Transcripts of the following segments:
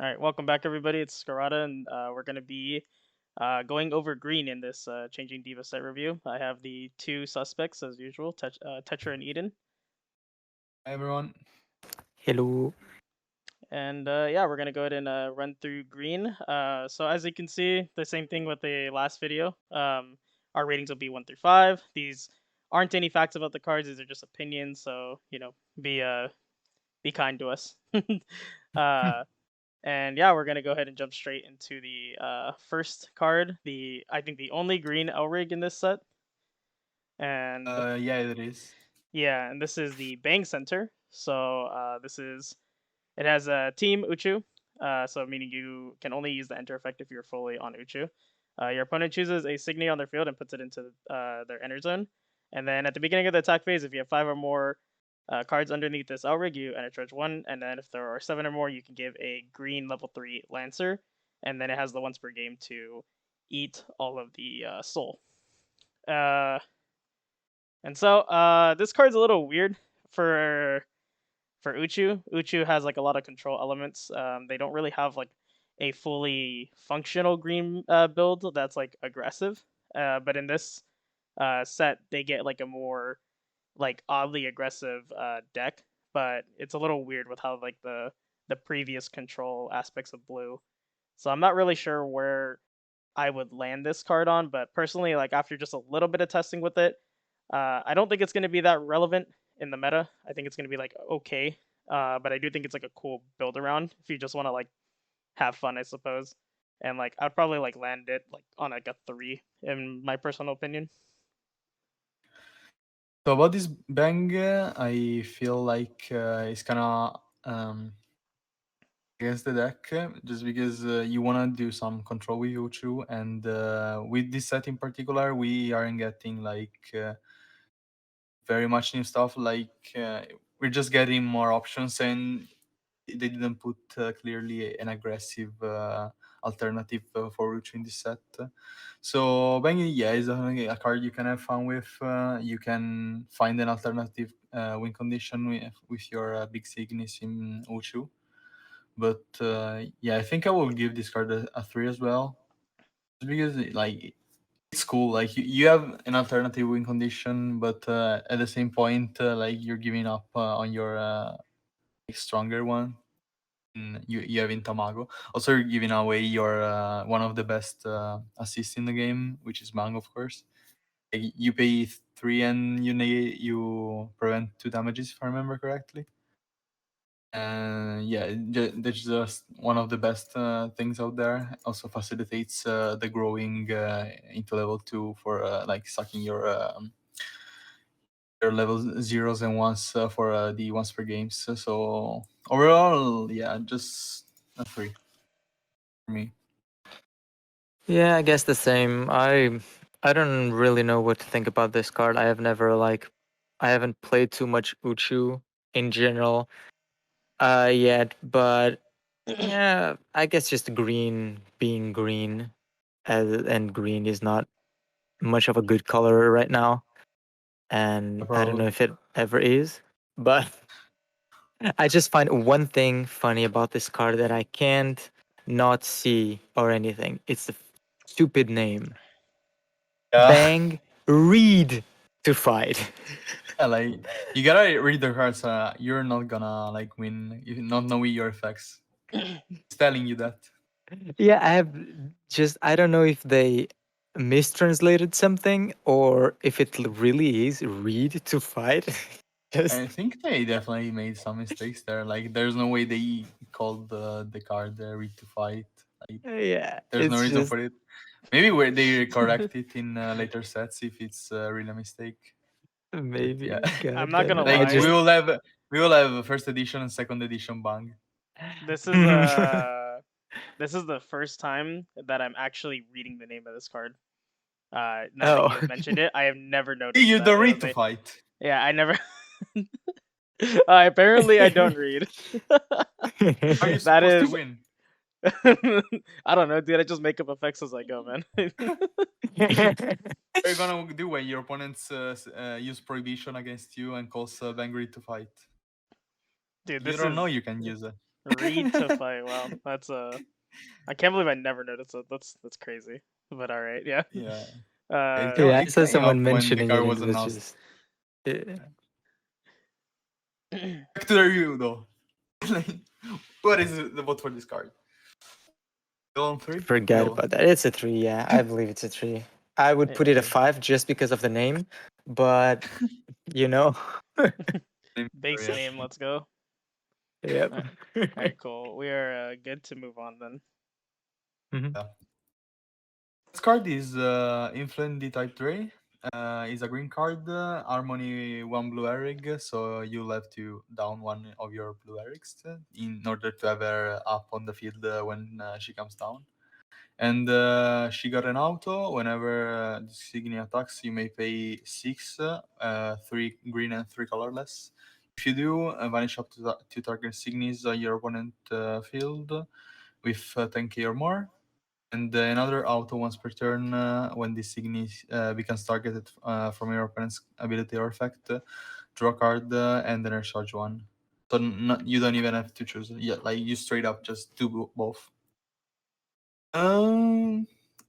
All right, welcome back, everybody. It's Scarata, and we're going to be going over green in this changing Diva set review. I have the two suspects, as usual, Tetra and Eden. Hi everyone. Hello. And yeah, we're going to go ahead and run through green. So, as you can see, the same thing with the last video. Our ratings will be 1 through 5. These aren't any facts about the cards, these are just opinions. So, be kind to us. uh, And yeah, we're gonna go ahead and jump straight into the first card. I think the only green Elrig in this set, and Yeah, it is. yeah, and this is the Bang Center. So it has a team Uchu, so meaning you can only use the enter effect if you're fully on Uchu. Your opponent chooses a Signy on their field and puts it into their enter zone. And then at the beginning of the attack phase, if you have 5 or more cards underneath this Elrig, you enter charge 1. And then if there are 7 or more, you can give a green level 3 Lancer. And then it has the once per game to eat all of the soul. Uh, and so this card's a little weird for Uchu. Uchu has like a lot of control elements. They don't really have like a fully functional green build that's like aggressive. But in this set, they get like a more like oddly aggressive deck. But it's a little weird with how like the previous control aspects of blue. So I'm not really sure where I would land this card on. But personally, like after just a little bit of testing with it, I don't think it's going to be that relevant in the meta. I think it's going to be like okay, but I do think it's like a cool build around if you just want to like have fun, I suppose. And like I'd probably like land it like on like a 3 in my personal opinion. So about this bang, I feel like it's kind of against the deck, just because you want to do some control with Uchu, and with this set in particular, we aren't getting like very much new stuff. Like we're just getting more options, and they didn't put clearly an aggressive alternative for Uchu in this set. So Bang, yeah, is definitely a card you can have fun with. You can find an alternative win condition with your big Signis in Uchu. But yeah, I think I will give this card a 3 as well. Just because like it's cool. Like you have an alternative win condition, but at the same point, like you're giving up on your stronger one. You have in Tamago. Also, you're giving away your one of the best assists in the game, which is Mang, of course. Like, you pay 3 and you prevent 2 damages, if I remember correctly. And yeah, that's just one of the best things out there. Also facilitates the growing into level 2 for like sucking your level zeros and ones for the once per games. So overall, yeah, just a 3 for me. Yeah, I guess the same. I don't really know what to think about this card. I haven't played too much Uchu in general yet, but yeah, I guess just green being green and green is not much of a good color right now, and I don't know Probably. if it ever is, but I just find one thing funny about this card that I can't not see or anything. It's the stupid name. Yeah. Bang, read to fight. Yeah, like you gotta read the cards. You're not gonna like win if not knowing your effects. It's telling you that. Yeah, I don't know if they mistranslated something or if it really is read to fight. I Just think they definitely made some mistakes there. Like, there's no way they called the card read to fight. Like, yeah, there's no it's reason just for it. Maybe where they correct it in later sets if it's really a mistake. But yeah, maybe. I'm God not damn gonna it! I like lie. we will have a first edition and second edition bang. This is this is the first time that I'm actually reading the name of this card. Now that you Oh, have mentioned it, I have never noticed You that don't it read was to a fight. yeah. I never. Apparently, I don't read. How are you That supposed to is, win? I don't know, dude. I just make up effects as I go, man. What are you gonna do when your opponents use prohibition against you and calls bang read to fight? Dude, You this don't know is you can use it. Read to fight. Wow, that's I can't believe I never noticed that. That's crazy. But all right, yeah. Yeah, Uh, Yeah, I it saw came up someone when the mentioning it, card and was it was announced. just. Yeah. Back to the review though. Like, what is the vote for this card? Still on three? Forget Still. about that. It's a 3. Yeah, I believe it's a 3. I would put it a yeah, 5 just because of the name, but you know. base Yeah. name. Let's go. Yep. All right, cool. We are good to move on then. Mhm. Yeah. This card is Influence the Type 3. Is a green card, Harmony 1 blue Eric, so you'll have to down one of your blue Erics in order to have her up on the field when she comes down. And she got an auto. Whenever the Signy attacks, you may pay 6, 3 green and 3 colorless. If you do, vanish up to 2 target Signies on your opponent field with 10k or more. And another auto once per turn when this Signy becomes targeted from your opponent's ability or effect. Draw a card and then charge one. So you don't even have to choose. Yeah, like you straight up just do both. Um,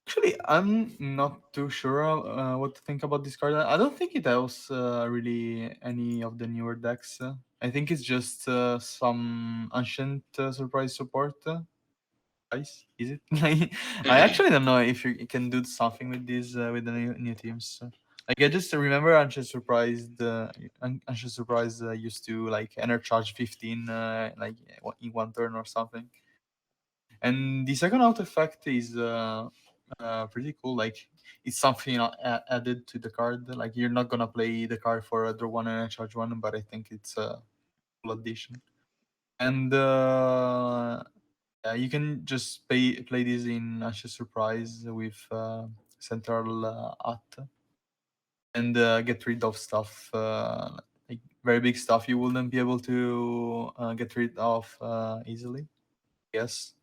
Actually, I'm not too sure what to think about this card. I don't think it helps really any of the newer decks. I think it's just some ancient surprise support. Guys, is it? Like, I actually don't know if you can do something with these with the new teams. Like I just remember Ancient Surprise used to like enter charge 15 like in one turn or something. And the second out effect is pretty cool. Like it's something added to the card. Like you're not gonna play the card for a draw one and a charge one, but I think it's a cool addition. And yeah, you can just play this in Ashes Surprise with Central At and get rid of stuff like very big stuff you wouldn't be able to get rid of easily. Yes.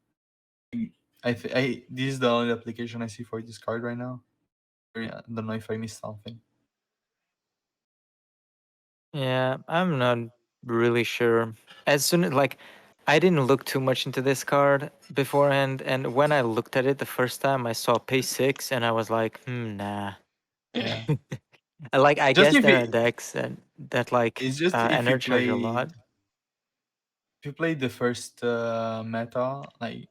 This is the only application I see for this card right now. I don't know if I missed something. Yeah, I'm not really sure. As soon as like I didn't look too much into this card beforehand, and when I looked at it the first time, I saw pay 6, and I was like, nah. Yeah. Like I Just guess if there are it, decks that like it's just if you energize a play lot. the first meta, like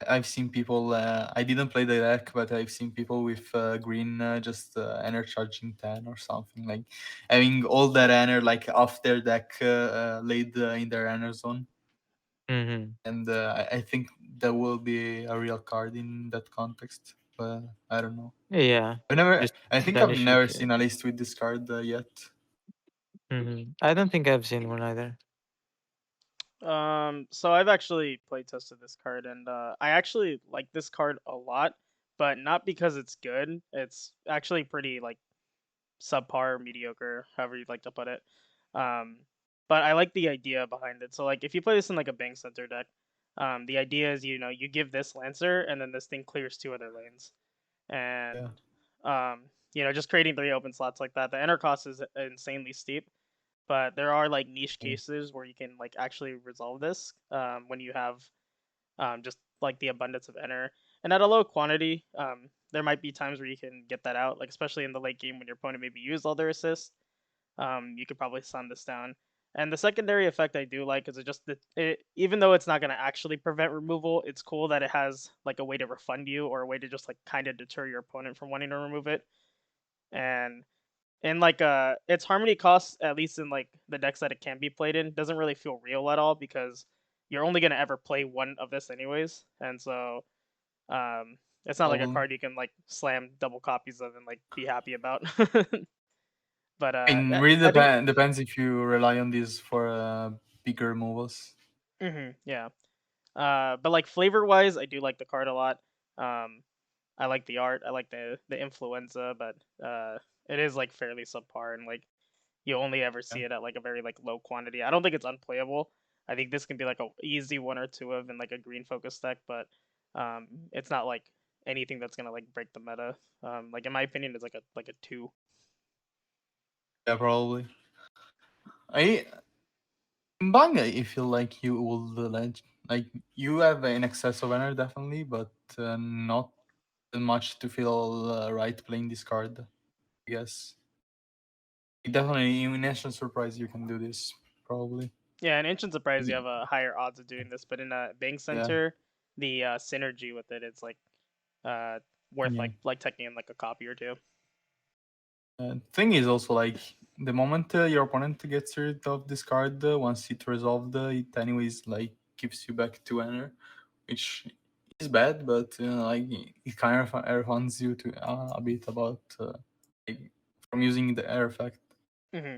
I've seen people. I didn't play the deck, but I've seen people with green just enter charging 10 or something, like having all their enter like off their deck laid in their enter zone. Mm-hmm. And I think that will be a real card in that context. But I don't know. Yeah, just I think I've banish your never kid. seen a list with this card yet. I don't think I've seen one either. So I've actually play tested this card, and I actually like this card a lot, but not because it's good. It's actually pretty like subpar, mediocre, however you'd like to put it. Um, but I like the idea behind it. So like if you play this in like a Bank Center deck, the idea is you give this Lancer, and then this thing clears 2 other lanes, Yeah. and just creating 3 open slots like that. The enter cost is insanely steep, but there are like niche Mm. cases where you can like actually resolve this when you have just like the abundance of enter, and at a low quantity. There might be times where you can get that out, like especially in the late game when your opponent maybe used all their assists. You could probably slam this down. And the secondary effect I do like is even though it's not going to actually prevent removal, it's cool that it has like a way to refund you or a way to just like kind of deter your opponent from wanting to remove it. And like its harmony cost, at least in like the decks that it can be played in, doesn't really feel real at all because you're only gonna ever play one of this anyways, and so it's not like a Probably. card you can like slam double copies of and like be happy about. But And really I think depends if you rely on these for bigger removals. yeah. But like flavor wise, I do like the card a lot. Um, I like the art. I like the influenza, but it is like fairly subpar and like you only ever Yeah. see it at like a very like low quantity. I don't think it's unplayable. I think this can be like a easy one or two of in like a green focus deck, but it's not like anything that's gonna like break the meta. Like in my opinion, it's like a two. Yeah, probably. I In Bang, I feel like you will like you have an excess of energy definitely, but not much to feel right playing this card. I guess definitely in Ancient Surprise you can do this probably. Yeah, in Ancient Surprise you have a higher odds of doing this, but in a Bank Yeah, Center, the synergy with it is like uh worth yeah. like teching in like a copy or two. Thing is also like the moment your opponent gets rid of this card, once it resolved, it anyways like gives you back 2 energy, which is bad, but like it kind of refunds you to a bit about like, from using the air effect, Hmm.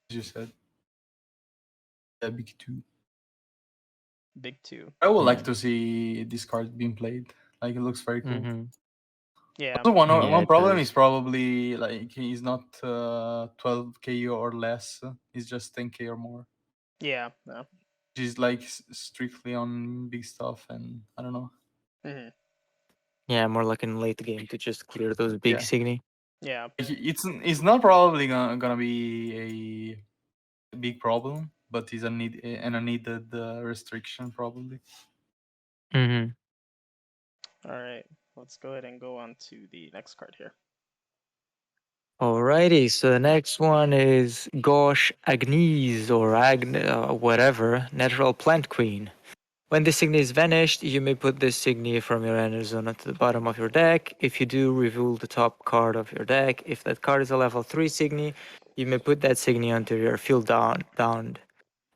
as you said. The big two. Big two. I would like Yeah. to see this card being played. Like it looks very cool. Mm-hmm. Yeah. Also, Yeah, one it problem is does. probably like he's not 12k or less. He's just 10k or more. Yeah. No. She's like strictly on big stuff, and I don't know. Hmm. Yeah, more like in late game to just clear those big Yeah, signy. Yeah. like, it's not probably gonna be a big problem, but it's a needed restriction probably. Mm-hmm. All right. Let's go ahead and go on to the next card here. Alrighty, so the next one is Gosh Agnes or whatever, Natural Plant Queen. When this signy is vanished, you may put this signy from your ender zone onto the bottom of your deck. If you do, reveal the top card of your deck. If that card is a level 3 signy, you may put that signy onto your field downed.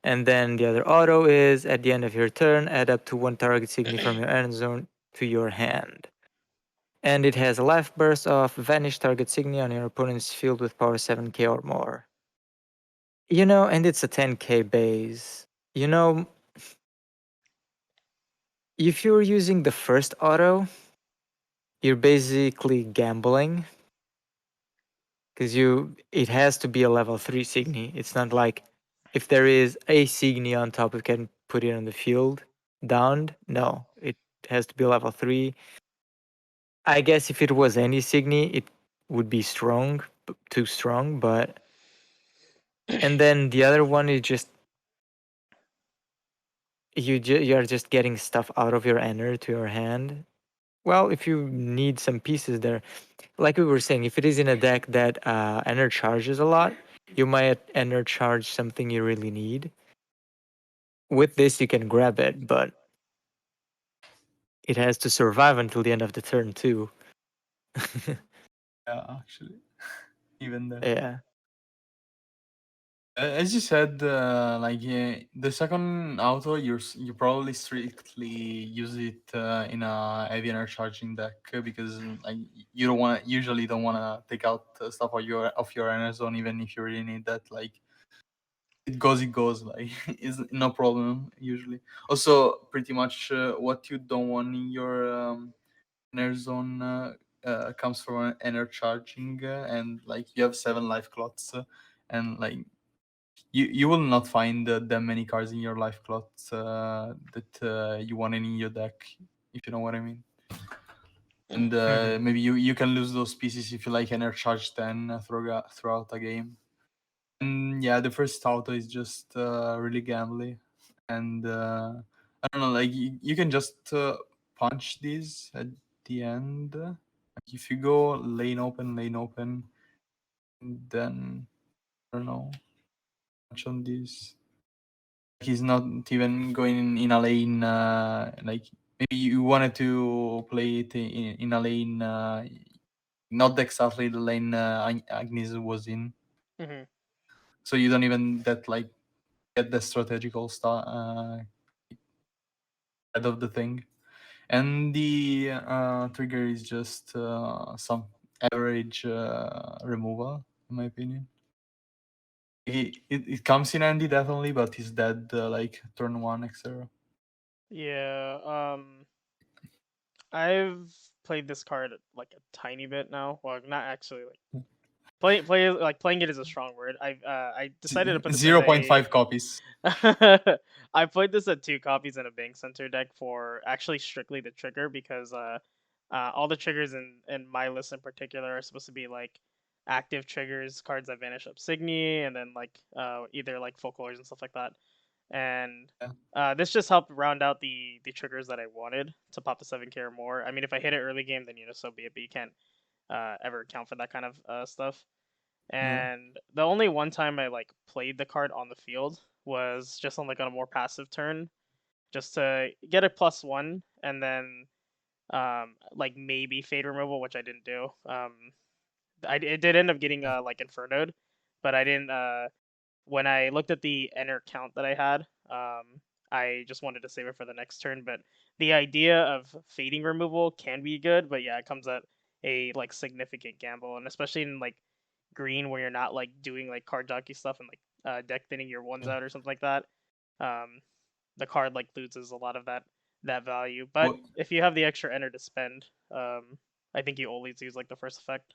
And then the other auto is, at the end of your turn, add up to one target signy from your end zone to your hand. And it has a life burst of vanish target signy on your opponent's field with power 7k or more. And it's a 10k base. You know, if you're using the first auto, you're basically gambling because it has to be a level 3 signy. It's not like if there is a signy on top, you can put it on the field downed. No, it has to be level 3. I guess if it was any signy, it would be strong, too strong, but and then the other one is just you're just getting stuff out of your ender to your hand. Well, if you need some pieces there, like we were saying, if it is in a deck that ender charges a lot, you might ender charge something you really need. With this, you can grab it, but it has to survive until the end of the turn too. Yeah, actually, even that. Yeah. As you said, like the second auto, you probably strictly use it in a heavy energy charging deck because like you don't want usually don't want to take out stuff of your energy zone even if you really need that. Like it goes. Like is no problem usually. Also, pretty much what you don't want in your energy zone comes from an energy charging, and like you have 7 life clots, and like you will not find that many cards in your life clots that you want in your deck, if you know what I mean. And Mhm. maybe you can lose those pieces if you like energy charge 10 throughout a game. And yeah, the first auto is just really gambly, and I don't know, like you can just punch these at the end. Like if you go lane open, then I don't know, punch on this. He's not even going in a lane. Like maybe you wanted to play it in a lane, not exactly the lane Agnes was in. Hmm. So you don't even that like get the strategical start head of the thing. And the trigger is just some average removal, in my opinion. It comes in handy definitely, but he's dead like turn one, etc. Yeah. I've played this card like a tiny bit now. Well, not actually. Like playing it is a strong word. I decided to put this as a 0.5 copies. I played this at 2 copies in a Bank Center deck for actually strictly the trigger because all the triggers in my list in particular are supposed to be like active triggers cards that vanish up Signy, and then like either like full colors and stuff like that. And Yeah. this just helped round out the triggers that I wanted to pop the 7K or more. I mean, if I hit it early game, then so be it. But you can't ever account for that kind of stuff. Yeah. And the only one time I like played the card on the field was just on like on a more passive turn, just to get a +1, and then like maybe fade removal, which I didn't do. It did end up getting like infernoed, but I didn't. When I looked at the enter count that I had, I just wanted to save it for the next turn. But the idea of fading removal can be good, but yeah, it comes at a like significant gamble, and especially in like green where you're not like doing like card jockey stuff and like deck thinning your ones Yeah. out or something like that. Um, the card like loses a lot of that value. But What? if you have the extra enter to spend, I think you always use like the first effect.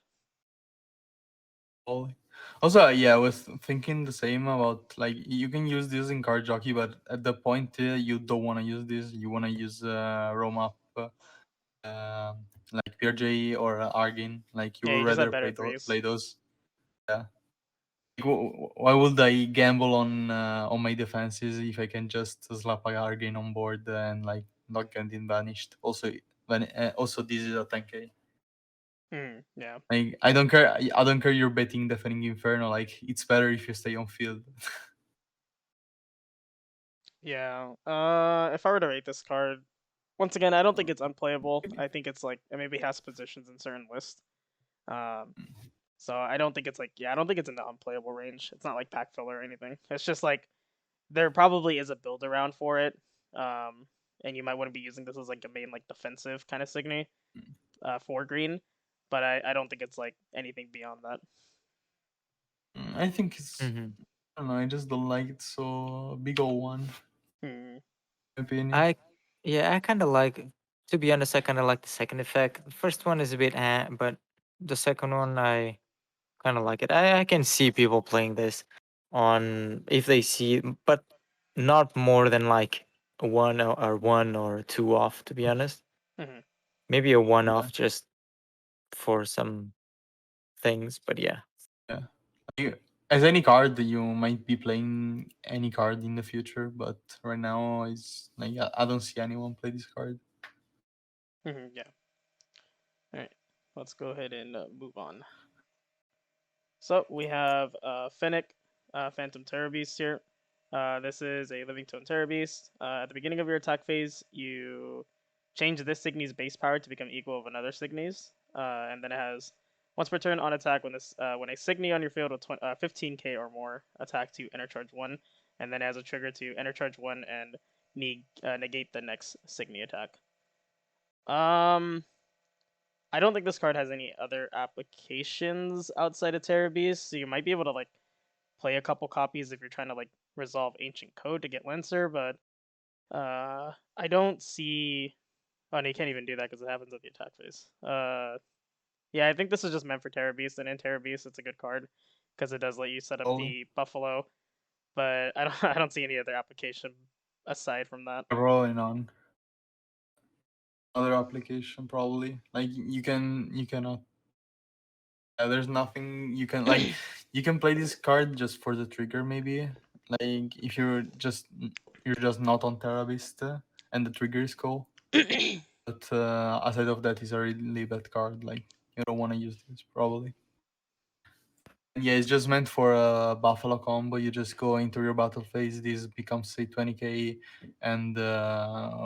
Also, yeah, I was thinking the same about like you can use this in card jockey, but at the point you don't want to use this. You want to use roam up, like PRJ or Argin. Like you Yeah, would you just have rather better threes. play those. Yeah. Like, why would I gamble on my defenses if I can just slap a Argin on board and like not getting banished? Also, when also this is a 10k. Yeah. Like I don't care. I don't care. You're betting defending Inferno. Like it's better if you stay on field. Yeah. If I were to rate this card, once again, I don't think it's unplayable. I think it's like it maybe has positions in certain lists. Um, so I don't think it's like I don't think it's in the unplayable range. It's not like pack filler or anything. It's just like there probably is a build around for it. And you might want to be using this as like a main like defensive kind of Signy, for green. But I don't think it's like anything beyond that. I think it's. Hmm. I don't know. I just don't like it. So big old one. Hmm. Opinion. I yeah, I kind of like. To be honest, I kind of like the second effect. The first one is a bit, but the second one I kind of like it. I can see people playing this on if they see, but not more than like one or two off. To be honest, Hmm. maybe a one Yeah. off just for some things. But yeah. Yeah. Like, as any card, you might be playing any card in the future, but right now is like I don't see anyone play this card. Yeah. All right. Let's go ahead and move on. So we have Fennec, Phantom Terror Beast here. This is a Living Tone Terror Beast. At the beginning of your attack phase, you change this Signy's base power to become equal of another Signy's, and then it has once per turn on attack when a Signy on your field with 15k or more attack to enter charge 1, and then it has a trigger to enter charge 1 and negate the next Signy attack. Um, I don't think this card has any other applications outside of Terror Beast, so you might be able to like play a couple copies if you're trying to like resolve Ancient Code to get Lancer, but I don't see. Oh, no, you can't even do that because it happens at the attack phase. Yeah, I think this is just meant for Terror Beast, and in Terror Beast, it's a good card because it does let you set up Probably. the Buffalo, but I don't I don't see any other application aside from that. Rolling on other application probably. Like you cannot. There's nothing you can like. You can play this card just for the trigger maybe. Like if you're just not on Terrabist and the trigger is cool. But aside of that, it's a really bad card. Like you don't want to use this probably. And yeah, it's just meant for a Buffalo combo. You just go into your battle phase. This becomes say 20k, and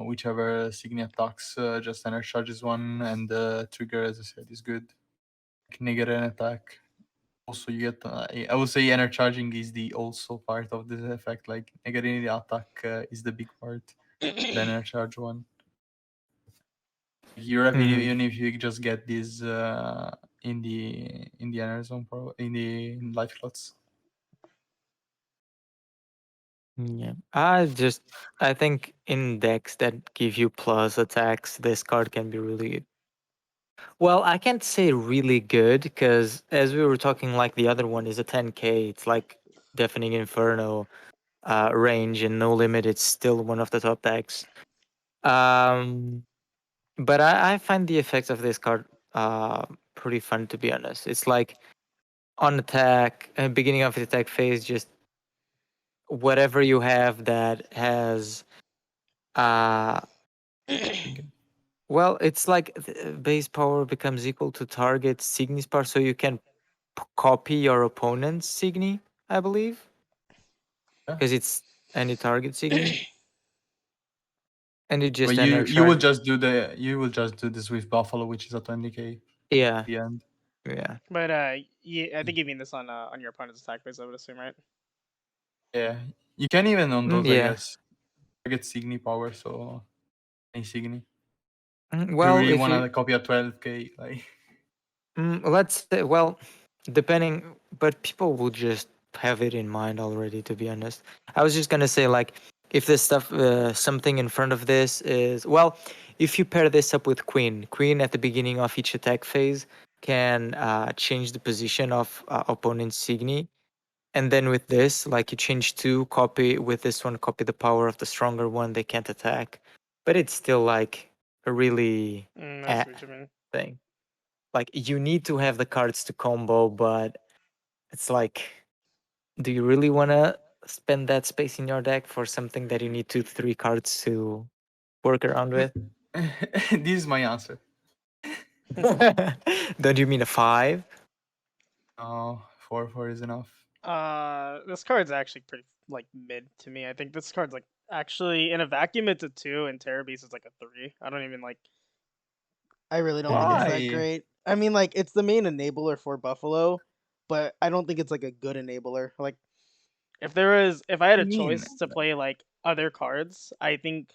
whichever Signy attacks just energy charges one, and the trigger, as I said, is good. Negate an attack. Also, you get. I would say energy charging is the also part of this effect. Like negating the attack is the big part. Then energy charge one. You're happy Hmm. even if you just get this in the energy zone in the life slots. Yeah. I think in decks that give you plus attacks, this card can be really well. I can't say really good because as we were talking, like the other one is a 10k. It's like Deafening Inferno range and no limit. It's still one of the top decks. Um, but I find the effects of this card pretty fun to be honest. It's like on attack, beginning of the attack phase, just whatever you have that has uh well, it's like base power becomes equal to target Signy's power, so you can copy your opponent's Signy, I believe, Yeah. because it's any target Signy, and you But just you will energize. just do this with Buffalo, which is a 20k Yeah, the end. yeah. But I think you mean this on your opponent's attack base, I would assume, right? Yeah. You can even on those, I Yeah. guess. Target Signy power, so any Signy. You Well, really if you wanna copy a 12k, like let's say, well, depending, but people will just have it in mind already. To be honest, I was just gonna say like, if this stuff, something in front of this is well, if you pair this up with Queen at the beginning of each attack phase can change the position of opponent's Signy, and then with this, like you change two, copy with this one, copy the power of the stronger one. They can't attack, but it's still like a really I see what you mean. thing. Like you need to have the cards to combo, but it's like, do you really want to spend that space in your deck for something that you need 2 3 cards to work around with? this is my answer. Don't you mean a 5? No, 4 is enough. This card's actually pretty like mid to me. I think this card's like actually in a vacuum it's a 2, and Terror Beast is like a 3. I don't even like. I really don't think it's Yeah. that Why? great. I mean, like it's the main enabler for Buffalo, but I don't think it's like a good enabler. Like if I had I a mean, choice to play like other cards, I think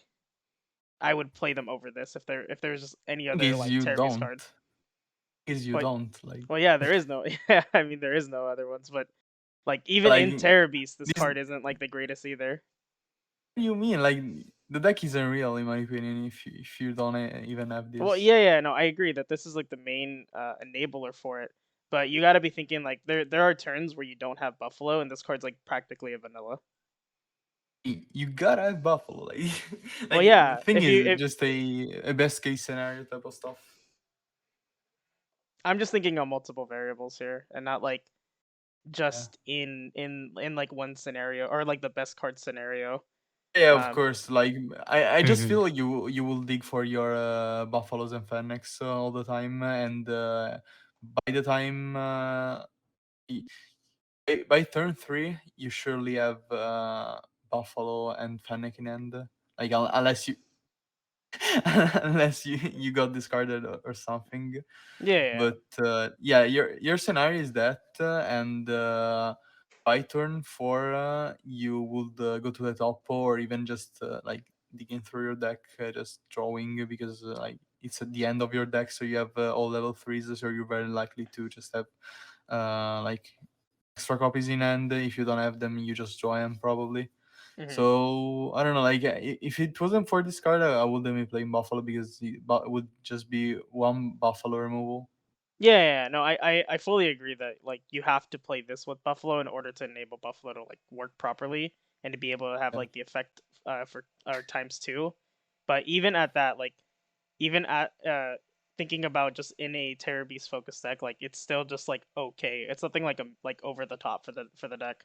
I would play them over this if there's just any other is like you Terror Beast don't. card. Is you But don't like. well, yeah, there is no. Yeah, I mean there is no other ones, but like even Like in Terror Beast, this this. card isn't like the greatest either. What do you mean? Like the deck is unreal in my opinion. If you don't even have Well, this. yeah, no, I agree that this is like the main enabler for it. But you got to be thinking like there are turns where you don't have Buffalo, and this card's like practically a vanilla. You gotta have Buffalo. Like, Well, like the yeah, thing if you is if just a best case scenario type of stuff. I'm just thinking on multiple variables here, and not like Yeah. just in like one scenario or like the best card scenario. Yeah, of Um, course. Like I just Hmm. feel like you will dig for your buffaloes and fennecks all the time, and by the time y- by turn 3, you surely have buffalo and fennec in hand. Like unless you unless you got discarded or something. yeah, But yeah, your scenario is that, and by turn 4, you would go to the top, or even just like digging through your deck, just drawing, because like it's at the end of your deck, so you have all level 3s, so you're very likely to just have like extra copies in hand. If you don't have them, you just draw them probably. yeah. So I don't know. Like if it wasn't for this card, I wouldn't be playing Buffalo, because it would just be one Buffalo removal. Yeah, no, I fully agree that like you have to play this with Buffalo in order to enable Buffalo to like work properly and to be able to have Yeah. like the effect for times two. But even at that, like even at thinking about just in a Terror Beast focus deck, like it's still just like okay. It's something like like over the top for the deck.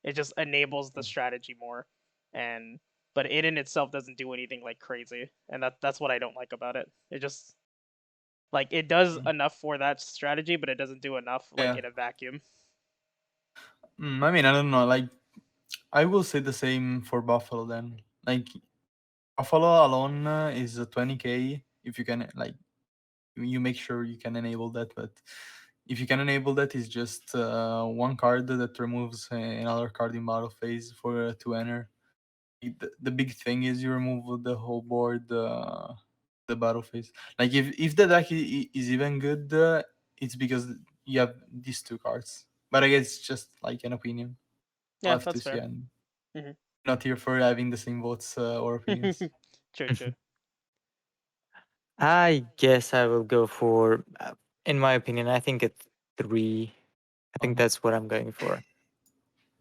It just enables the strategy more, and but it in itself doesn't do anything like crazy, and that's what I don't like about it. It just like it does Mm. enough for that strategy, but it doesn't do enough like Yeah. in a vacuum. I mean, I don't know. Like I will say the same for Buffalo then. Like Buffalo alone is a 20k. If you can, like, you make sure you can enable that. But if you can enable that, it's just one card that removes another card in battle phase for 2 enter. The big thing is you remove the whole board, the battle phase. Like if the deck is even good, it's because you have these 2 cards. But I guess it's just like an opinion. I'll Yeah, have to that's see, fair. and Hmm. not here for having the same votes or opinions. True, true. I guess I will go for, in my opinion, I think it's 3. I think Uh-huh. that's what I'm going for.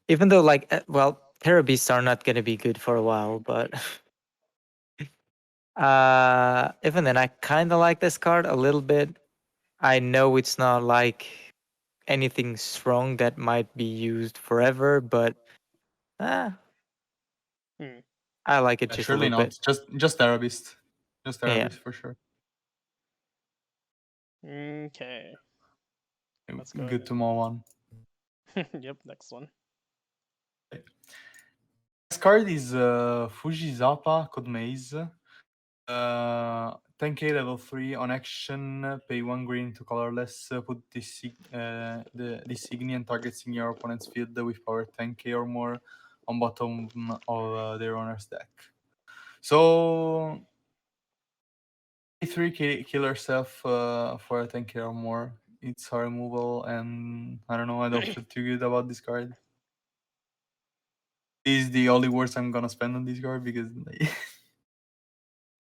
Even though, like, well, Terra Beasts are not gonna be good for a while, but even then, I kind of like this card a little bit. I know it's not like anything strong that might be used forever, but uh, Hmm. I like it just a Surely little bit. not. Just therapist. Just Yeah. therapist for sure. Okay, let's go Good to know one. ahead. Yep, next one. Next card is Fujizapa Codemaze. 10k level 3 on action, pay 1 green to colorless, put this Signy and target Signy your opponent's field with power 10k or more on bottom of their owner's deck. So, 3 kill yourself for a 10k or more. It's a removal, and I don't know, I don't feel too good about this card. This is the only words I'm gonna spend on this card because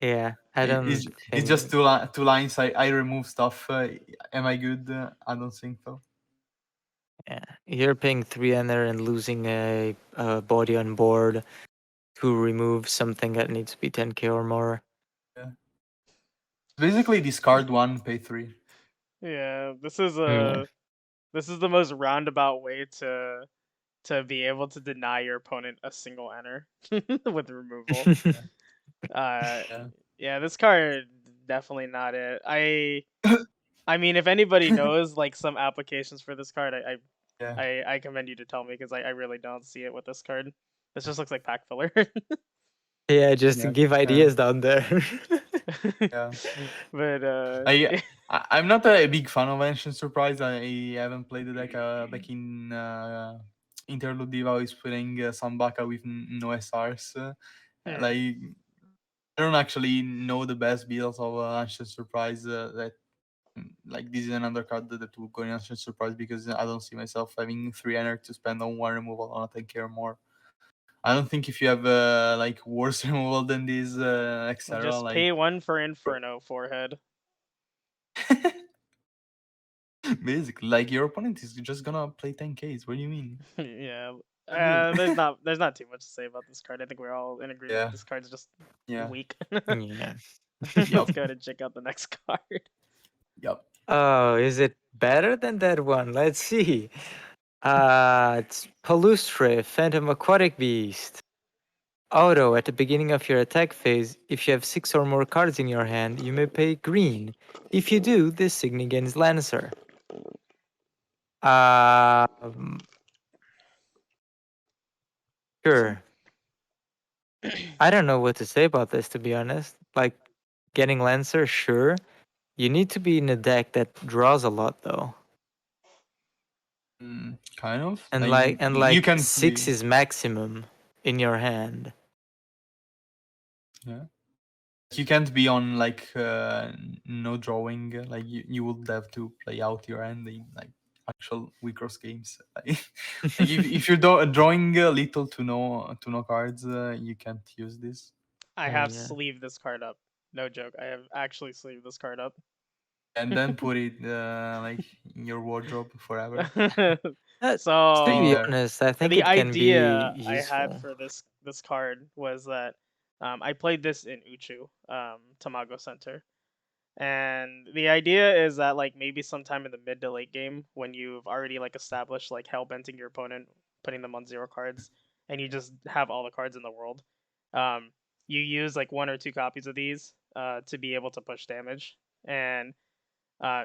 Yeah. I it's, don't it's just think. two lines. I remove stuff. Am I good? I don't think so. Yeah. You're paying 3 enter and losing a body on board to remove something that needs to be 10k or more. Yeah. Basically, discard one, pay 3. Yeah, Yeah. this is the most roundabout way to be able to deny your opponent a single enter with removal. Uh, Yeah. yeah, this card definitely not it. I mean, if anybody knows like some applications for this card, Yeah. I commend you to tell me because I really don't see it with this card. This just looks like pack filler. Yeah, just to Yeah. give Yeah. ideas down there. Yeah. But I, I'm not a big fan of Ancient Surprise. I haven't played the deck back in Interlude Diva. I was playing Sambaka with no SRs. hmm. Like, I don't actually know the best builds of Ancient Surprise. That like this is another card that will go in Ancient Surprise because I don't see myself having 3 energy to spend on one removal on a 10k or more. I don't think if you have like worse removal than this, etc. Just Like pay one for Inferno forehead. basically, like your opponent is just gonna play 10Ks. What do you mean? Yeah. Not good. There's not too much to say about this card. I think we're all in agreement. Yeah. This card's just Yeah. weak. Yeah. Let's Yup. go ahead and check out the next card. Yup. Oh, is it better than that one? Let's see. It's Palustre, Phantom Aquatic Beast. Auto, at the beginning of your attack phase, if you have 6 or more cards in your hand, you may pay green. If you do, this Signy gains Lancer. Um, sure. I don't know what to say about this, to be honest. Like, getting Lancer, sure. You need to be in a deck that draws a lot, though. Kind of. And Like like and you like can't 6 be. is maximum in your hand. Yeah. You can't be on like no drawing. Like you would have to play out your hand in like actual Wicross games. Like if you're drawing little to no cards, you can't use this. I Oh have yeah. sleeved this card up. No joke. I have actually sleeved this card up. And then put it like in your wardrobe forever, To staying be So there. honest, I think the it can be idea I had useful. for this card was that I played this in Uchu, Tamago Center. And the idea is that like maybe sometime in the mid to late game when you've already like established like hellbenting your opponent, putting them on 0 cards, and you just have all the cards in the world, um, you use like 1 or 2 copies of these to be able to push damage. And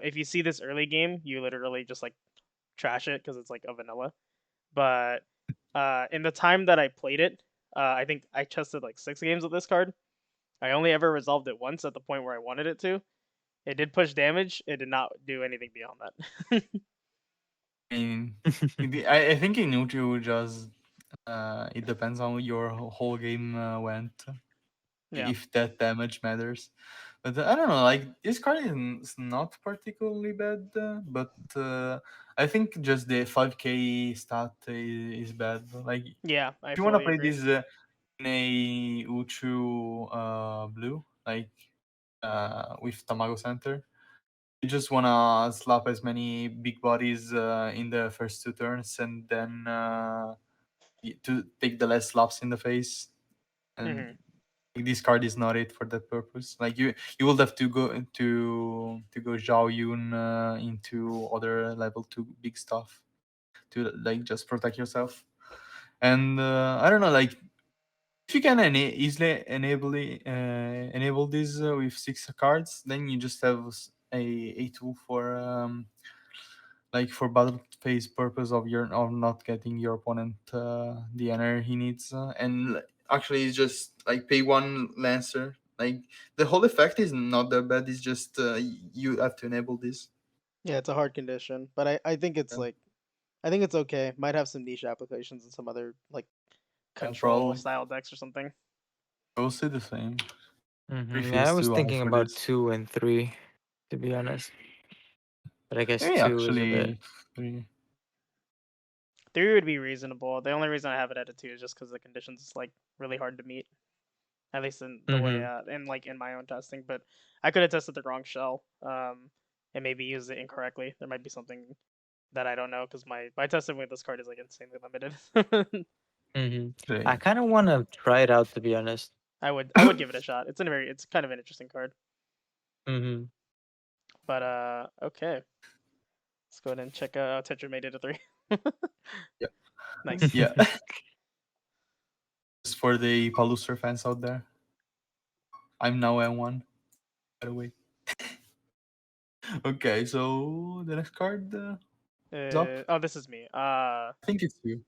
if you see this early game, you literally just like trash it because it's like a vanilla. But in the time that I played it, I think I tested like 6 games with this card. I only ever resolved it once at the point where I wanted it to. It did push damage. It did not do anything beyond that. I mean, I think in Uchu just it depends on your whole game went. Yeah. If that damage matters. But I don't know, like this card is not particularly bad, but I think just the 5k stat is bad. Like if Yeah, I you wanna fully play agree. this in a Uchu blue, like with Tamago Center, you just wanna slap as many big bodies in the first 2 turns and then to take the less slaps in the face. And Hmm. Like, this card is not it for that purpose. Like, you will have to go Zhao Yun into other level 2 big stuff to like just protect yourself. And I don't know, like, if you can easily enable this with 6 cards, then you just have a tool for like for battle phase purpose of not getting your opponent the energy he needs, and actually it's just like pay one lancer. Like, the whole effect is not that bad. It's just you have to enable this. Yeah, it's a hard condition, but I think it's Yeah, like I think it's okay. Might have some niche applications in some other like yeah, control probably. style decks or something. I will say the same. Three Yeah, I feels was too high thinking for about this. 2 and 3, to be honest. But I guess Maybe 2 is a bit. actually three. 3 would be reasonable. The only reason I have it at a 2 is just because the conditions is like really hard to meet. At least in the way Mm-hmm. in like in my own testing. But I could have tested the wrong shell, and maybe used it incorrectly. There might be something that I don't know because my testing with this card is like insanely limited. Mm-hmm. I Three. kind of want to try it out, to be honest. I would give it a shot. It's kind of an interesting card. Mm-hmm. But okay, let's go ahead and check out Tetra made it a 3. Yeah. Nice. Yeah. Just for the Paluster fans out there, I'm now N1, by the way. Okay, so the next card is up. Oh, this is me. I think it's you.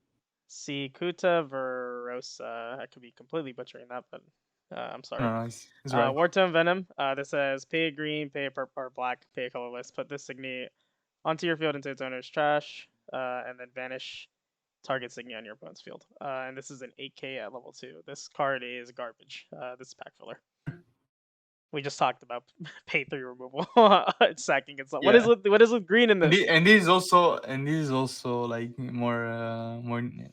Cicuta Verosa. I could be completely butchering that, but I'm sorry. No, no, it's right. Wartone Venom. This says pay a green, pay a purple or black, pay a colorless. Put this Signy onto your field into its owner's trash, and then banish target Signy on your opponent's field. And this is an 8K at level 2. This card is garbage. This is pack filler. We just talked about pay 3 removal. It's sacking itself. Yeah. What is with green in And, this? this is also like more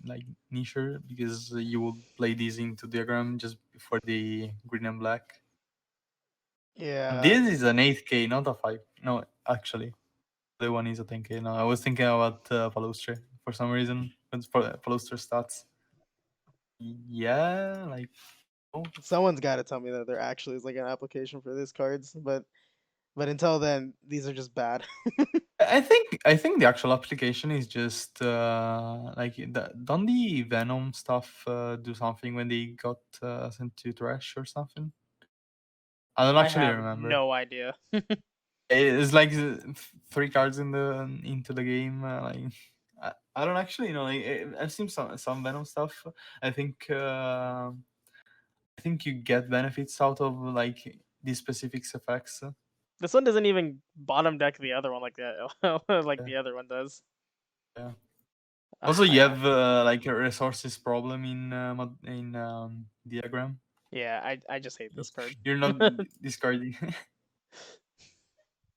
like niche, because you will play these into diagram just for the green and black. Yeah. This is an 8K, not a 5. No, actually, the one is a 10K. No, I was thinking about Palustre for some reason. It's for Palustre stats. Yeah, like, oh, Someone's got to tell me that there actually is like an application for these cards, but until then, these are just bad. I think the actual application is just like don't the Venom stuff do something when they got sent to trash or something? I don't I actually have remember. no idea. It's like 3 cards into the game. Like, I don't actually know. Like, I've seen some Venom stuff. I think uh, I think you get benefits out of like these specific effects. This one doesn't even bottom deck the other one like that, like Yeah. the other one does. Yeah. Also, you I have like a resources problem in diagram. yeah, I just hate this card. You're not discarding.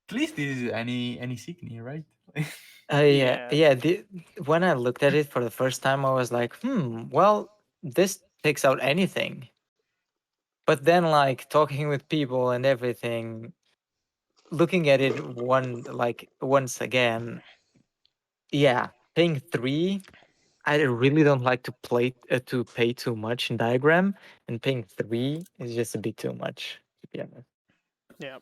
At least this is any Signy, right? Yeah, Yeah, yeah. When I looked at it for the first time, I was like, well, this takes out anything. But then, like, talking with people and everything, looking at it once again, yeah, paying 3. I really don't like to pay too much in diagram, and paying 3 is just a bit too much, to be honest. yeah.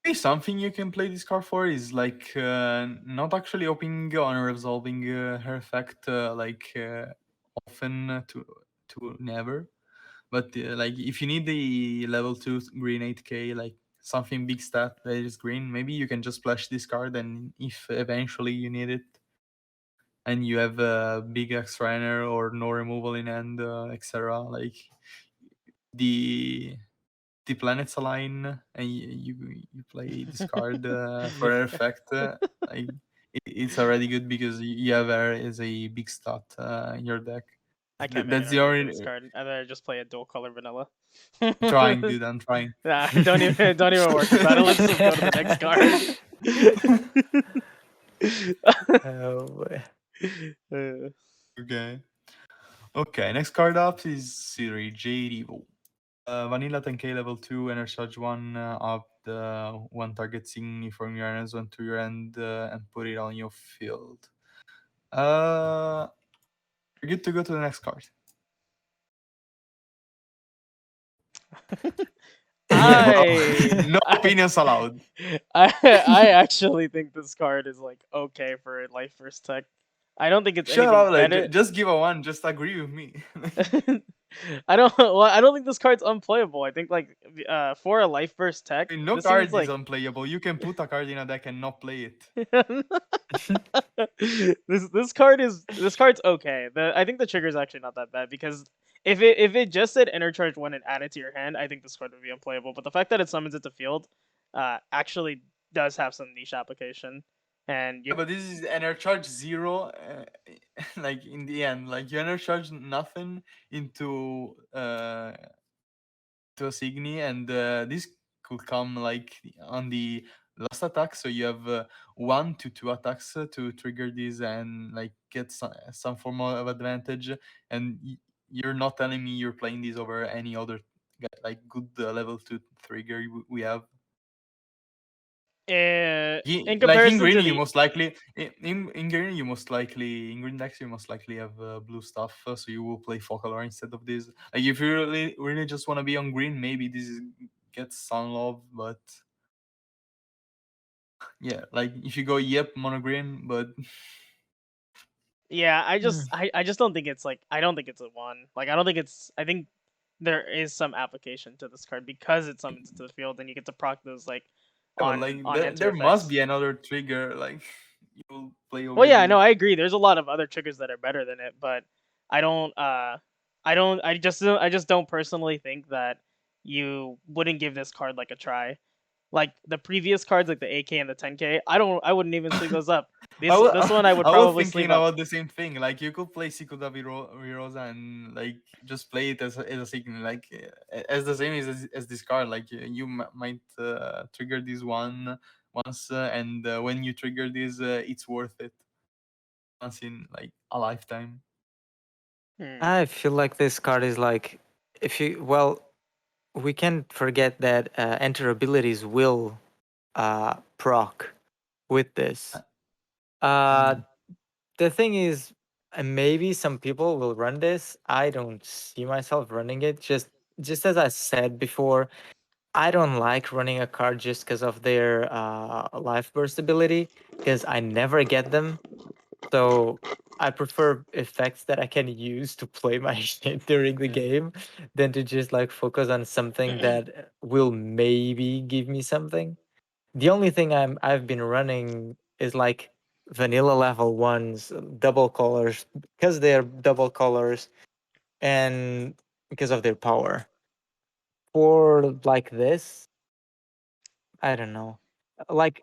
Maybe something you can play this card for is like not actually opening on resolving her effect often to never, but like if you need the level 2 green 8K, like something big stat that is green, maybe you can just splash this card, and if eventually you need it and you have a big X-Trainer or no removal in hand, etc. Like, the the planets align and you play this card for an effect. Like, it's already good because you have her as a big stat in your deck. I can't make an That's the argument for this only card. I'd rather just play a dual color vanilla. trying, dude. I'm trying. Nah, don't even worry about it. Let's just go to the next card. Oh, boy. Okay. Okay. Next card up is Siri J Revo. Vanilla 10K level 2, Energy Charge 1, up the one target Signy from your hands onto your end and put it on your field. We're good to go to the next card. Bro, I no I opinions allowed. I actually think this card is like okay for a life first tech. I don't think it's Shut anything up, like, better. just give a one. Just agree with me. I don't. Well, I don't think this card's unplayable. I think like for a life burst tech, I mean, no this seems card is like unplayable. You can put a card in a deck and not play it. this card's okay. I think the trigger is actually not that bad because if it just said enter charge one and add it to your hand, I think this card would be unplayable. But the fact that it summons it to field, actually does have some niche application, and Yeah, you but this is energy charge zero. Like in the end, like you energy charge nothing into to a Signy, and this could come like on the last attack. So you have 1 to 2 attacks to trigger this and like get some form of advantage. And you're not telling me you're playing this over any other like good level 2 trigger we have. in Like in comparison green, to you the most likely in green you most likely in green decks you most likely have blue stuff, so you will play Focalor instead of this. Like if you really just want to be on green, maybe this gets some love, but yeah, like if you go yep mono green, but yeah, I Mm. just I just don't think it's like I don't think it's a one. Like I don't think it's I think there is some application to this card because it summons it to the field and you get to proc those like yeah, but like on enter there must effects. be another trigger like you'll play Well, over yeah, no, this. I agree. There's a lot of other triggers that are better than it, but I don't. I just don't personally think that you wouldn't give this card like a try. Like the previous cards, like the 8K and the 10K, I wouldn't even sleeve those up. This one I would I was probably thinking sleeve up. about the same thing. Like you could play Sikuda Virosa and like just play it as a signal, like as the same as this card. Like you might trigger this one once, and when you trigger this, it's worth it once in like a lifetime. Hmm. I feel like this card is like, if you, well, we can't forget that enter abilities will proc with this. Uh, Mm. the thing is, maybe some people will run this. I don't see myself running it. Just as I said before, I don't like running a card just because of their life burst ability, because I never get them. So I prefer effects that I can use to play my shit during the Yeah. game than to just like focus on something that will maybe give me something. The only thing I've been running is like vanilla level ones, double colors, because they're double colors and because of their power. For like this, I don't know. Like,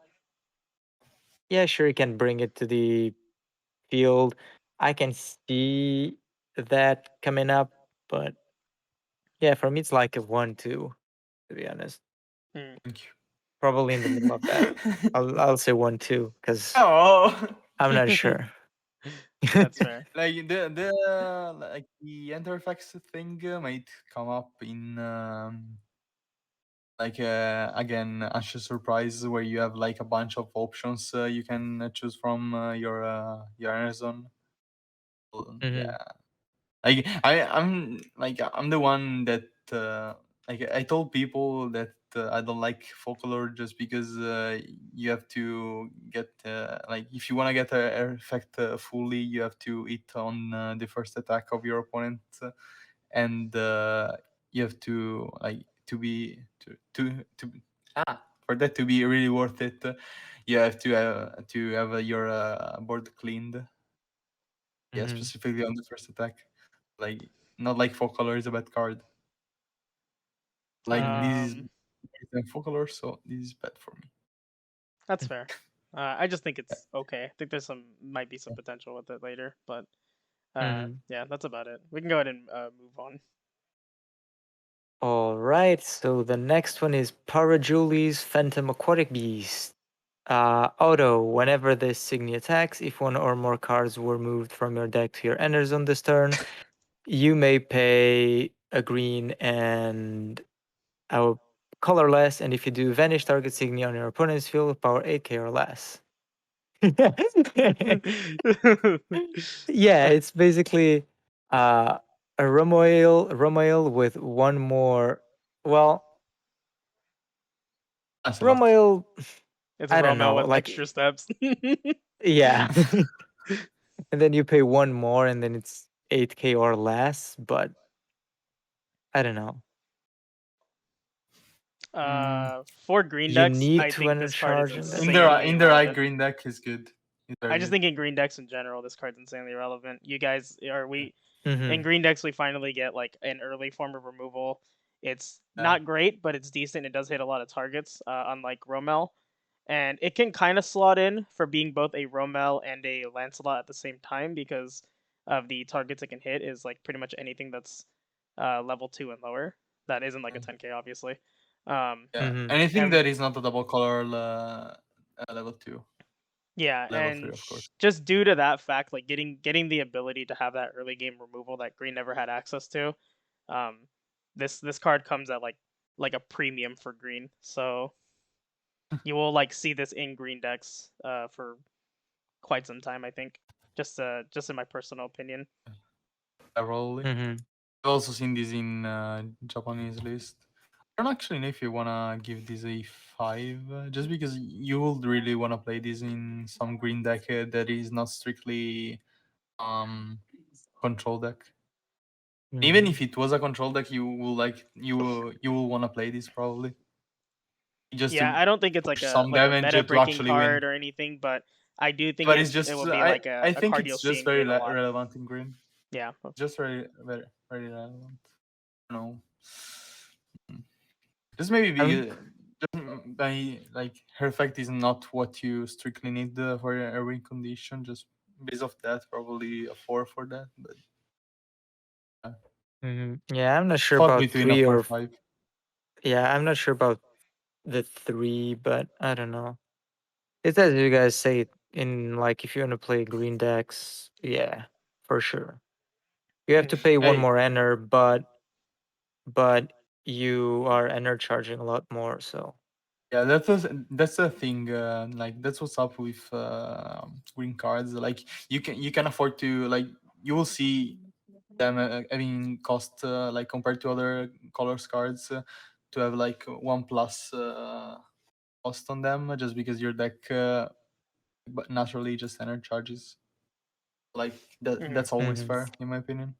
yeah, sure, you can bring it to the field. I can see that coming up, but yeah, for me it's like a 1-2, to be honest. Hmm. Thank Probably in the middle of that. you. I'll say 1-2 because Oh. I'm not sure. That's fair. Like the interface thing might come up in like again Asha Surprise, where you have like a bunch of options you can choose from your Amazon. Well, Hmm. yeah, like I'm the one that like I told people that I don't like folklore just because you have to get like if you want to get a effect fully, you have to hit on the first attack of your opponent, and you have to like to for that to be really worth it. You have to have your board cleaned. Yeah, Hmm. specifically on the first attack. Like not like four color is a bad card. Like Hmm. this is Um, better than four color, so this is bad for me. that's fair. I just think it's okay. I think there's some might be some potential with it later, but Hmm. yeah, that's about it. We can go ahead and move on. All right, so the next one is Parajulie's Phantom Aquatic Beast. Auto, whenever this Signy attacks, if one or more cards were moved from your deck to your ender zone this turn, you may pay a green and a colorless, and if you do, vanish target Signy on your opponent's field with power 8k or less. Yeah, it's basically uh, a Romoil with one more. Well, That's a lot. Romeo, It's a I don't Romeo know. with Like, extra steps. yeah. And then you pay one more and then it's 8K or less, but I don't know. Mm, For green You decks, need I to think enter this card is charge in that insanely case. in the right relevant. green deck is good. It's very I just good. think in green decks in general, this card's insanely relevant. You guys are we in Mm-hmm. green decks we finally get like an early form of removal. It's Yeah. not great, but it's decent. It does hit a lot of targets, unlike Romel, and it can kind of slot in for being both a Romel and a Lancelot at the same time because of the targets it can hit is like pretty much anything that's level 2 and lower. That isn't like a 10k, obviously. Um, Yeah. Mm-hmm. Anything and that is not a double color level 2. Yeah, Level 3, and of course. just due to that fact, like getting the ability to have that early game removal that Green never had access to, um, this card comes at like a premium for Green. So you will like see this in Green decks for quite some time, I think. Just in my personal opinion. Probably. Mm-hmm. I've also seen this in Japanese list. I don't actually know if you wanna give this a 5, just because you would really wanna play this in some green deck that is not strictly um control deck. Even Mm-hmm. if it was a control deck, you will wanna play this probably just Yeah, to I don't think it's push some like a damage meta to breaking actually win. card or anything, but I do think But it's it just will be like I a think card you'll it's see just in green a lot. relevant in green. Yeah. Just very relevant. No. Just maybe I'm just by like her effect is not what you strictly need for a win condition. Just based off that, probably a 4 for that. But Yeah, I'm not sure thought about between a three 4 or 5. yeah, I'm not sure about the three, but I don't know. It's as you guys say in like if you want to play green decks, yeah, for sure. You have to Mhm. pay one Hey, more enter, but you are enter charging a lot more, so yeah, that's the thing. Like that's what's up with green cards. Like you can afford to like you will see them. I mean, cost like compared to other colors cards to have like 1+ cost on them just because your deck but naturally just enter charges. Like Mhm. that's always mhm. fair in my opinion.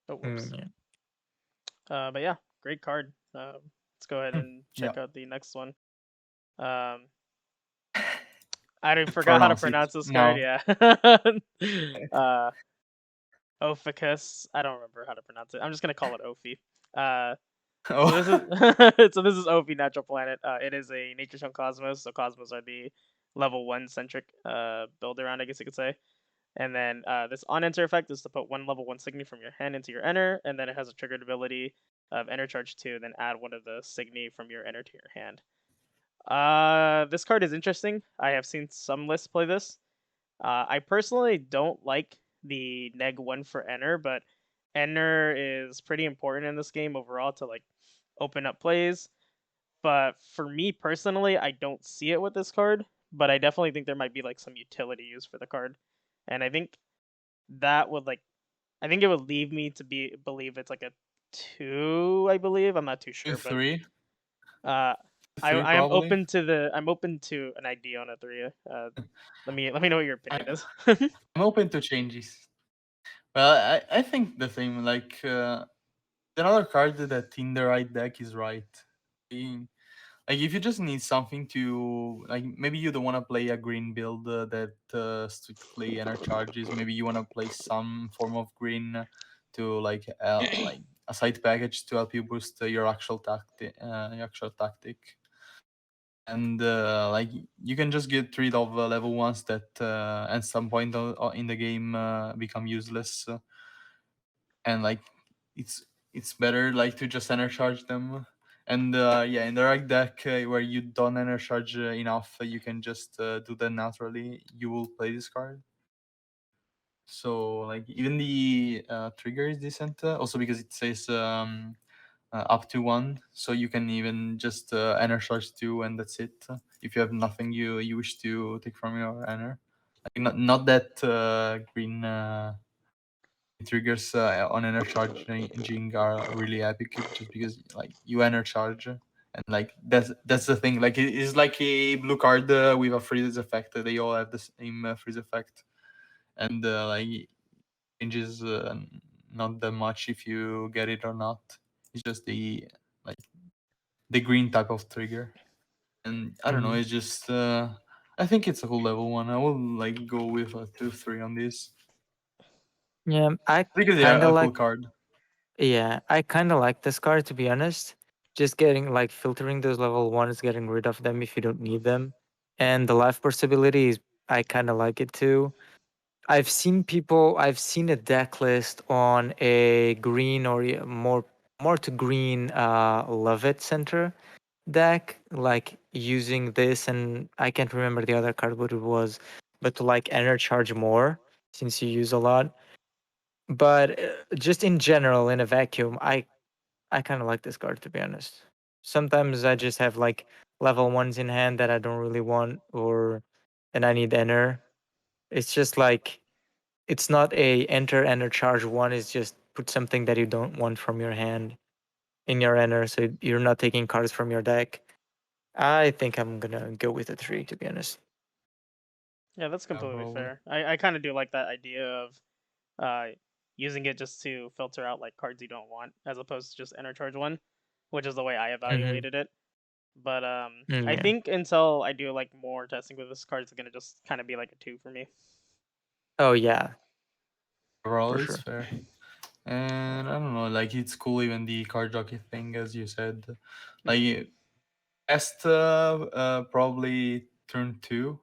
Oh, whoops. Yeah. But yeah, great card. Let's go ahead and Yeah, check out the next one. Um, I forgot how to pronounce it pronounce this card. now. Yeah. uh, Ophicus. I don't remember how to pronounce it. I'm just gonna call it Ophi. Uh, so this is Oh, so this is Ophi Natural Planet. It is a Nature Stone Cosmos. So Cosmos are the level 1 centric build around, I guess you could say. And then this on enter effect is to put one level 1 Signy from your hand into your enter, and then it has a triggered ability of enter charge 2, then add one of the Signy from your enter to your hand. This card is interesting. I have seen some lists play this. I personally don't like the neg 1 for enter, but enter is pretty important in this game overall to like open up plays. But for me personally, I don't see it with this card, but I definitely think there might be like some utility use for the card. And I think that would like I think it would leave me to believe it's like a 2, I believe. I'm not too sure, but 3, uh 3 I am probably. open to an idea on a 3. Let me know what your I, opinion is. I'm open to changes. Well, I think the same. Like another card that in the right deck is right. Like if you just need something to like maybe you don't want to play a green build that strictly enter charges. Maybe you want to play some form of green to like a side package to help you boost your actual tactic. And like you can just get rid of level ones that at some point in the game become useless, and like it's it's better like to just enter charge them. And yeah, in the right deck where you don't enter charge enough, you can just do that naturally. You will play this card. So like even the trigger is decent, also because it says up to 1, so you can even just enter charge 2 and that's it. If you have nothing you wish to take from your enter, like not that green triggers on energy are really epic, just because like you energy, and like that's the thing. Like it is like a blue card with a freeze effect. They all have the same freeze effect, and like changes not that much if you get it or not. It's just the like the green type of trigger, and I don't know. Mhm. It's just I think it's a cool level one. I will like go with a 2-3 on this Yeah, I because they kind are of a like. cool card. Yeah, I kind of like this card to be honest. Just getting like filtering those level ones, getting rid of them if you don't need them, and the life possibility is I kind of like it too. I've seen a deck list on a green or more to green Love It Center deck, like using this, and I can't remember the other card what it was, but to like energy charge more since you use a lot. But just in general, in a vacuum, I kind of like this card to be honest. Sometimes I just have like level ones in hand that I don't really want, or and I need enter. It's just like it's not a enter charge one. It's just put something that you don't want from your hand in your enter, so you're not taking cards from your deck. I think I'm gonna go with a 3 to be honest. Yeah, that's Yeah, completely probably. fair. I kind of do like that idea of uh using it just to filter out like cards you don't want, as opposed to just enter charge one, which is the way I Mm-hmm. evaluated it. But I Yeah. think until I do like more testing with this card, it's gonna just kind of be like a 2 for me. Oh yeah, Overall, for it's sure. fair. And I don't know, like it's cool even the card jockey thing, as you said. Like best probably turn two.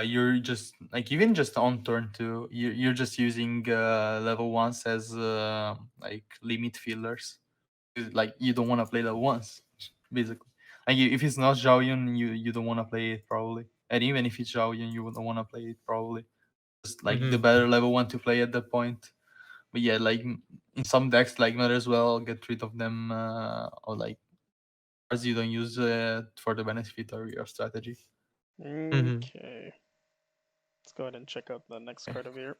You're just like even just on turn two, you're just using level ones as like limit fillers. Like you don't want to play level ones, basically. Like if it's not Zhaoyun, you don't want to play it probably. And even if it's Zhaoyun, you don't want to play it probably. Just like the Mm-hmm. better level one to play at that point. But yeah, like in some decks, like might as well get rid of them or like cards you don't use for the benefit of your strategy. Mm-hmm. Okay, let's go ahead and check out the next card over here.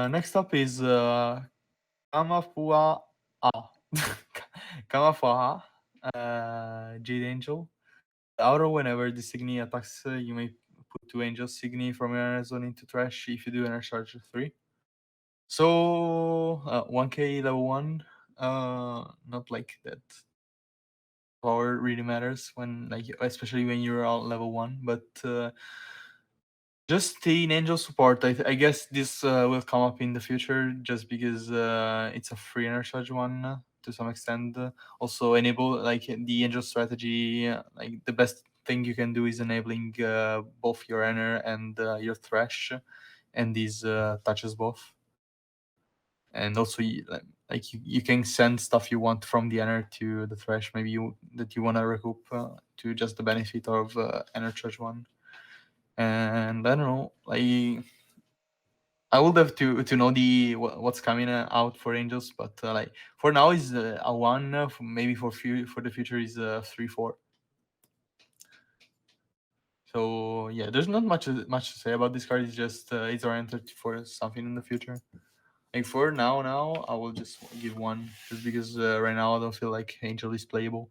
Next up is Kamafua A. Kamafua Jade Angel. Auto, whenever the Signy attacks, you may put two Angel Signy from your energy zone into trash if you do energy charge 3. So 1k level 1, not like that power really matters when like especially when you're on level 1, but just the angel support. I guess this will come up in the future just because it's a free energy charge one to some extent. Also enable like the angel strategy. Like the best thing you can do is enabling both your ener and your thresh, and these touches both. And also like you can send stuff you want from the ener to the thresh. Maybe you want to recoup to just the benefit of ener charge one. And I don't know, like I would have to know the what's coming out for Angels, but like for now is a one. Maybe for the future is 3-4. So yeah, there's not much to say about this card. It's just it's oriented for something in the future. Like for now I will just give one, just because right now I don't feel like Angel is playable.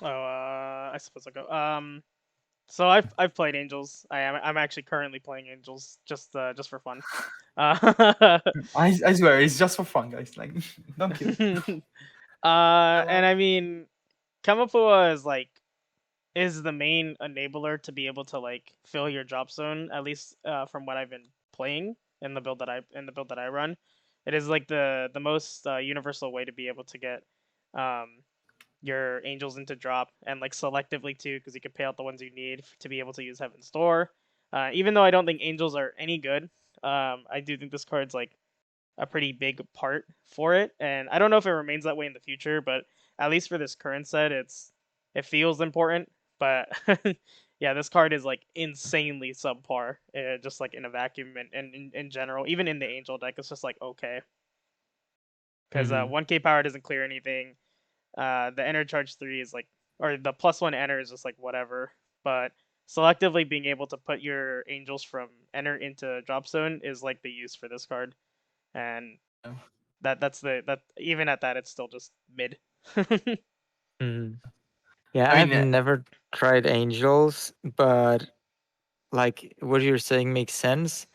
Oh, I suppose I'll go. So I've played Angels. I'm actually currently playing Angels just for fun. Uh, I swear it's just for fun, guys. Like don't kill. and I mean, Kamapua is the main enabler to be able to like fill your drop zone, at least from what I've been playing in the build that I run. It is like the most universal way to be able to get um, your angels into drop, and like selectively too, because you can pay out the ones you need to be able to use Heaven's Door. Even though I don't think angels are any good, I do think this card's like a pretty big part for it, and I don't know if it remains that way in the future, but at least for this current set, it feels important. But yeah, this card is like insanely subpar, just like in a vacuum and in general. Even in the angel deck, it's just like okay, because Mm-hmm. 1k power doesn't clear anything. The enter charge 3 is like, or the +1 enter is just like whatever. But selectively being able to put your angels from enter into drop zone is like the use for this card, and Yeah. that's the that even at that it's still just mid. Mm. Yeah, I mean, I've never tried angels, but like what you're saying makes sense.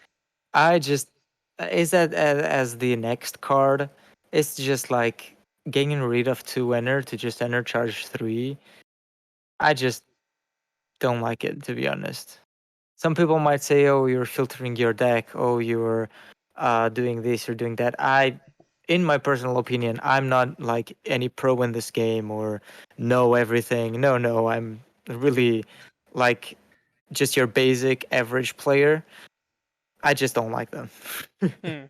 I just is that as the next card. It's just like getting rid of two enter to just enter charge three. I just don't like it, to be honest. Some people might say, "Oh, you're filtering your deck. Oh, you're doing this or doing that." In my personal opinion, I'm not like any pro in this game or know everything. No, no, I'm really like just your basic average player. I just don't like them. Hmm.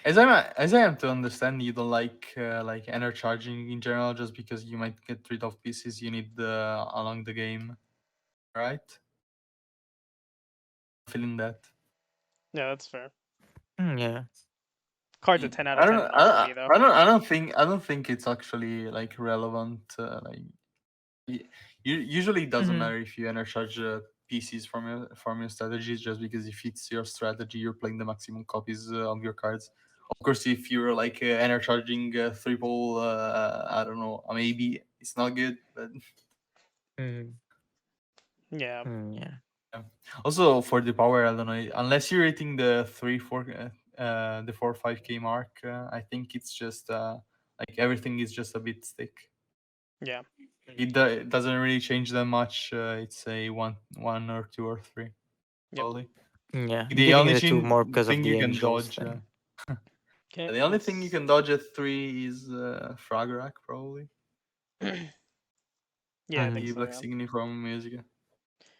as I am to understand, you don't like enter charging in general, just because you might get rid of pieces you need along the game, right? Feeling that. Yeah, that's fair. Yeah. Card's a 10 out I of don't 10 know. in R3 though. I don't think it's actually like relevant. Usually it doesn't Hmm. matter if you energize pieces from your strategies, just because if it's your strategy, you're playing the maximum copies of your cards. Of course, if you're like energizing triple, I don't know, maybe it's not good, but Hmm. Yeah. Yeah. yeah. Also for the power, I don't know, unless you're hitting the 4 5k mark, I think it's just like everything is just a bit thick. Yeah. It doesn't really change that much. It's a one or two or three, Yep. probably. Yeah. I'm The giving only it a two more because of thing the you can angels dodge, thing. Okay. the only thing you Let's. can dodge at three is Fragrak, probably. Yeah, I think Hmm. The so. Black Yeah. Signy from Music.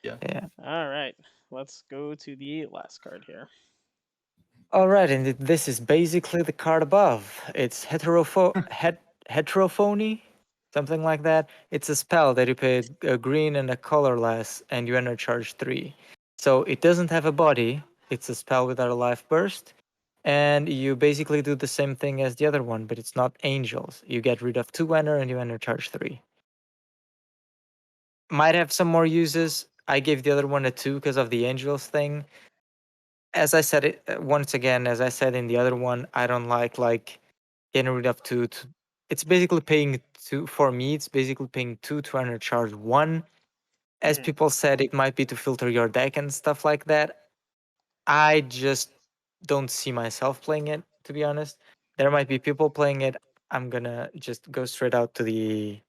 Yeah. Yeah. All right. Let's go to the last card here. All right, and this is basically the card above. It's heterophony, something like that. It's a spell that you pay a green and a colorless, and you enter charge three. So it doesn't have a body. It's a spell without a life burst, and you basically do the same thing as the other one, but it's not angels. You get rid of two enter, and you enter charge three. Might have some more uses. I gave the other one a two because of the angels thing. As I said it once again, as I said in the other one, I don't like getting rid of two. It's basically paying two for me. It's basically paying two to enter charge one. As Hmm. people said, it might be to filter your deck and stuff like that. I just don't see myself playing it, to be honest. There might be people playing it. I'm gonna just go straight out to the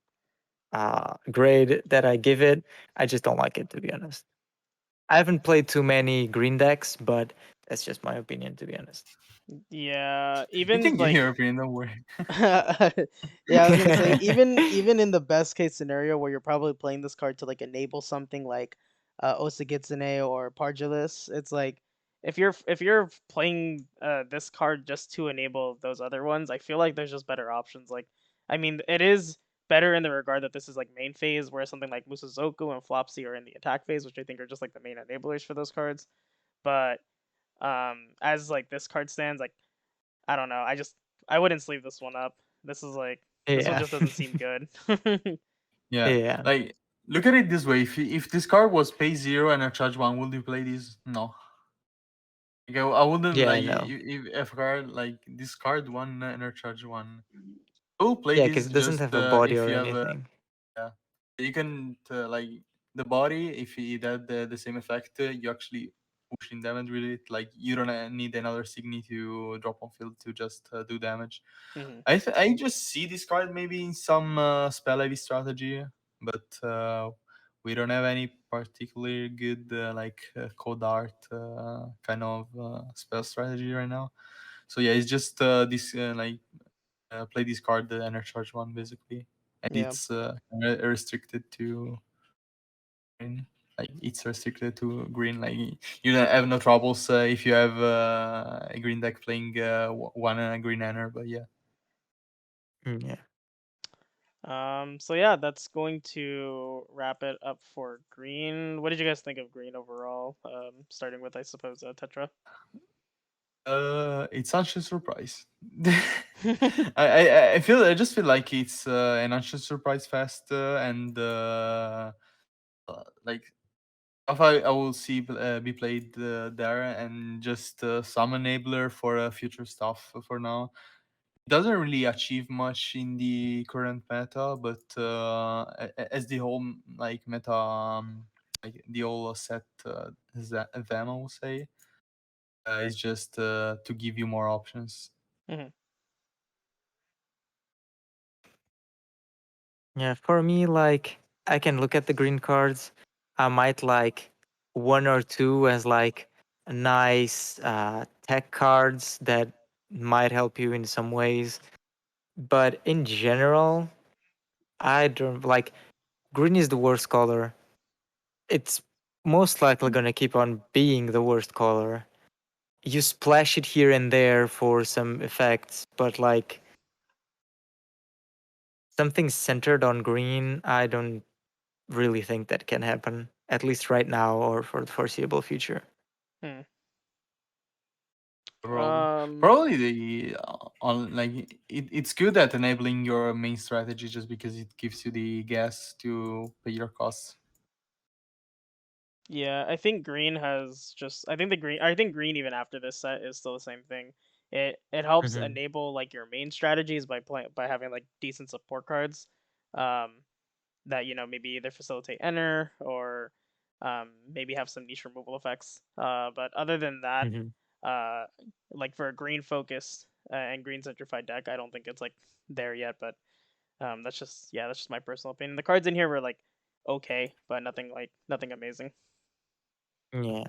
grade that I give it. I just don't like it, to be honest. I haven't played too many green decks, but that's just my opinion, to be honest. Yeah. We Even can give like. your opinion, don't worry. Yeah, I was gonna say even in the best case scenario where you're probably playing this card to like enable something like Osagitsune or Pargelis, it's like if you're playing this card just to enable those other ones, I feel like there's just better options. Like, I mean, it is better in the regard that this is like main phase, where something like Musazoku and Flopsy are in the attack phase, which I think are just like the main enablers for those cards. But as like this card stands, like I don't know, I wouldn't sleeve this one up. This is like this one Yeah. just doesn't seem good. Yeah, Yeah. like look at it this way: if this card was pay zero and I charge one, would you play this? No. Like, I wouldn't Yeah, like no. if a card like this card one and I charge one. I will play Yeah, because this it doesn't just have a body if or you have a anything. yeah. You can like the body, if it had the same effect, you actually push in damage with it. Like you don't need another Signy to drop on field to just do damage. Mhm. I just see this card maybe in some spell heavy strategy, but we don't have any particularly good code art kind of spell strategy right now. So yeah, it's just this play this card, the energy charge one, basically, and yeah. it's restricted to green. Like it's restricted to green. Like you don't have no troubles if you have a green deck playing one and a green enter. But yeah. Yeah. So yeah, that's going to wrap it up for green. What did you guys think of green overall? Starting with, I suppose, Tetra. It's such a surprise. I just feel like it's an ancient surprise fest, and like If I will see be played there, and just some enabler for future stuff for now. Doesn't really achieve much in the current meta, but as the whole like meta, like the whole set, them I will say, is just to give you more options. Hmm. Yeah, for me, like I can look at the green cards. I might like one or two as like nice tech cards that might help you in some ways. But in general, I don't like green is the worst color. It's most likely gonna keep on being the worst color. You splash it here and there for some effects, but like something centered on green, I don't really think that can happen, at least right now or for the foreseeable future. Hmm. Probably, Um. probably the on like it's good at enabling your main strategy just because it gives you the gas to pay your costs. Yeah, I think green has just. I think the green. I think green even after this set is still the same thing. It helps Hmm. enable like your main strategies by having like decent support cards, um, that maybe either facilitate enter or maybe have some niche removal effects. But other than that, Hmm. uh, like for a green focused and green centrified deck, I don't think it's like there yet. But that's just my personal opinion. The cards in here were like okay, but nothing amazing. Yeah.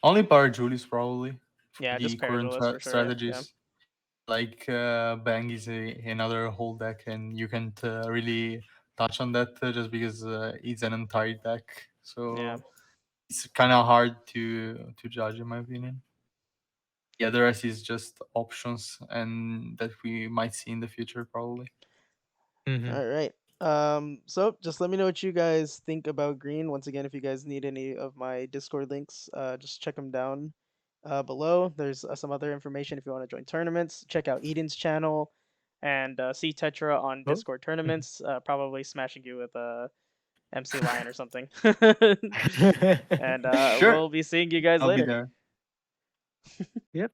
Only Power Julius probably for Yeah, the just current Paraduelist for sure. Yeah. strategies. Like Bang is another whole deck, and you can't really touch on that just because it's an entire deck. Yeah. So it's kind of hard to judge, in my opinion. Yeah, the rest is just options, and that we might see in the future probably. Hmm. All right. So just let me know what you guys think about green. Once again, if you guys need any of my Discord links, just check them down below. There's some other information if you want to join tournaments. Check out Eden's channel and see Tetra on Oh. Discord tournaments. Probably smashing you with a MC Lion or something. And Sure, we'll be seeing you guys I'll be later. there. Yep.